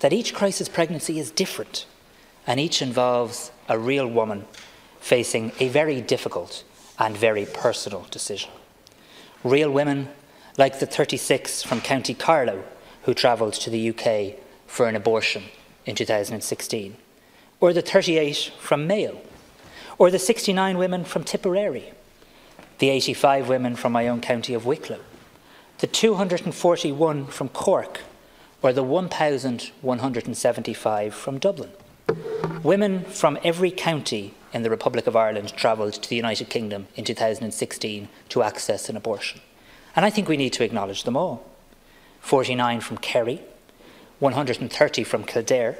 that each crisis pregnancy is different, and each involves a real woman facing a very difficult and very personal decision. Real women like the 36 from County Carlow who travelled to the UK for an abortion in 2016, or the 38 from Mayo, or the 69 women from Tipperary, the 85 women from my own county of Wicklow, the 241 from Cork, or the 1,175 from Dublin. Women from every county in the Republic of Ireland travelled to the United Kingdom in 2016 to access an abortion. And I think we need to acknowledge them all. 49 from Kerry, 130 from Kildare,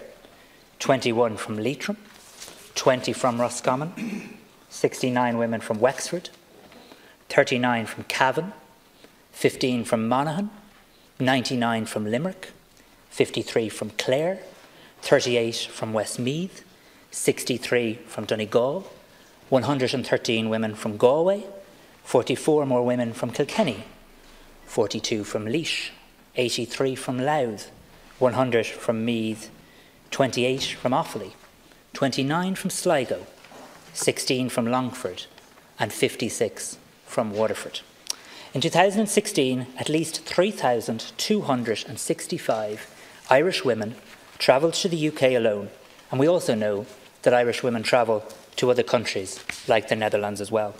21 from Leitrim, 20 from Roscommon, 69 women from Wexford, 39 from Cavan, 15 from Monaghan, 99 from Limerick, 53 from Clare, 38 from Westmeath, 63 from Donegal, 113 women from Galway, 44 more women from Kilkenny, 42 from Laois, 83 from Louth, 100 from Meath, 28 from Offaly, 29 from Sligo, 16 from Longford, and 56 from Waterford. In 2016, at least 3,265 Irish women travelled to the UK alone, and we also know that Irish women travel to other countries like the Netherlands as well.